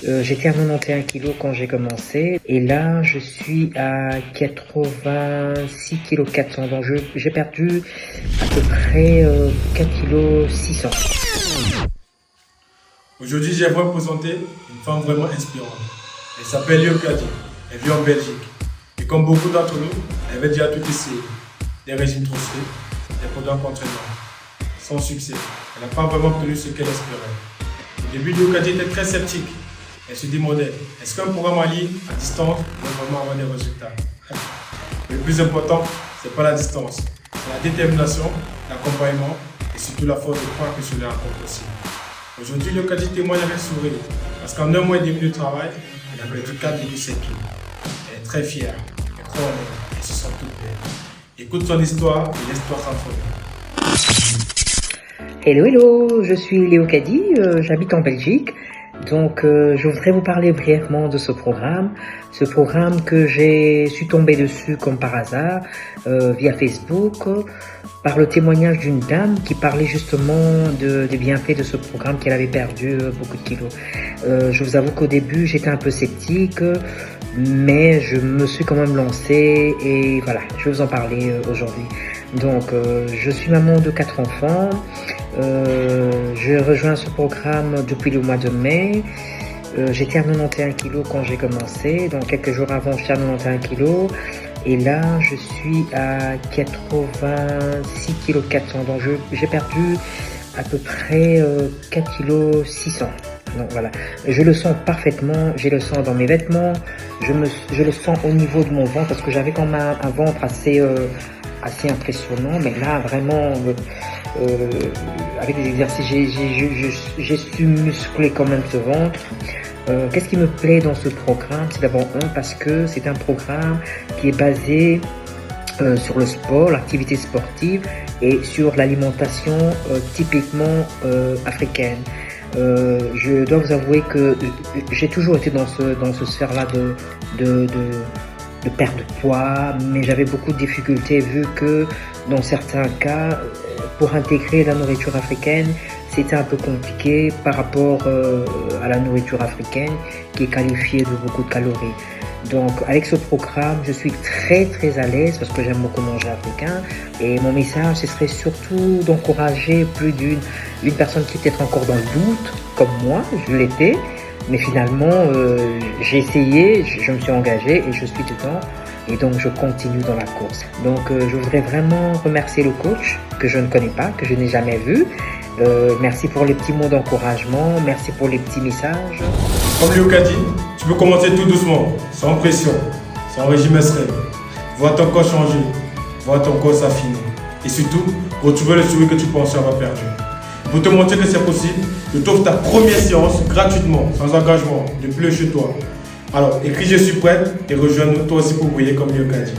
J'étais à 91 kilos quand j'ai commencé et là je suis à 86 kg 400. Donc j'ai perdu à peu près 4 kg 600. Aujourd'hui, j'aimerais vous présenter une femme vraiment inspirante. Elle s'appelle Léo Kadi. Elle vit en Belgique. Et comme beaucoup d'entre nous, elle avait déjà tout essayé. Des régimes trop stricts, des programmes d'entraînement. Sans succès. Elle n'a pas vraiment obtenu ce qu'elle espérait. Au début, Léo Kadi était très sceptique. Elle se demandait, est-ce qu'un programme en ligne, à distance, va vraiment avoir des résultats? Le plus important, ce n'est pas la distance. C'est la détermination, l'accompagnement et surtout la force de croire que cela est possible. Aujourd'hui, Léo Kadi témoigne avec sourire parce qu'en 1 mois et demi de travail, elle a perdu 4,7 kg. Elle est très fière, elle croit en elle, elle se sent toute belle. Écoute son histoire et laisse-toi transformer. Hello, je suis Léo Kadi, j'habite en Belgique. Donc je voudrais vous parler brièvement de ce programme que j'ai su tomber dessus comme par hasard via Facebook par le témoignage d'une dame qui parlait justement des bienfaits de ce programme, qu'elle avait perdu beaucoup de kilos. Je vous avoue qu'au début j'étais un peu sceptique, mais je me suis quand même lancé et voilà, je vais vous en parler aujourd'hui. Donc je suis maman de 4 enfants. J'ai rejoint ce programme depuis le mois de mai. J'étais à 91 kg quand j'ai commencé, donc quelques jours avant j'étais à 91 kg et là je suis à 86 kg 400, donc j'ai perdu à peu près 4 kg 600. Donc voilà, je le sens parfaitement, j'ai le sens dans mes vêtements, je le sens au niveau de mon ventre parce que j'avais quand même un ventre assez impressionnant, mais là vraiment avec des exercices j'ai su muscler quand même ce ventre. Qu'est-ce qui me plaît dans ce programme? C'est d'abord parce que c'est un programme qui est basé sur le sport, l'activité sportive et sur l'alimentation typiquement africaine. Je dois vous avouer que j'ai toujours été dans ce sphère-là de perte de poids, mais j'avais beaucoup de difficultés vu que dans certains cas, pour intégrer la nourriture africaine, c'était un peu compliqué par rapport à la nourriture africaine qui est qualifiée de beaucoup de calories. Donc avec ce programme, je suis très à l'aise parce que j'aime beaucoup manger africain et mon message ce serait surtout d'encourager plus d'une personne qui est peut-être encore dans le doute, comme moi, je l'étais. Mais finalement, j'ai essayé, je me suis engagé et je suis dedans. Et donc, je continue dans la course. Donc, je voudrais vraiment remercier le coach que je ne connais pas, que je n'ai jamais vu. Merci pour les petits mots d'encouragement. Merci pour les petits messages. Comme Léo Kadi, tu peux commencer tout doucement, sans pression, sans régime extrême. Vois ton corps changer, vois ton corps s'affiner. Et surtout, retrouver le sourire que tu pensais avoir perdu. Pour te montrer que c'est possible, je t'offre ta première séance gratuitement, sans engagement, depuis chez toi. Alors, écris « Je suis prête » et rejoins-nous toi aussi pour briller comme Léo Kadi.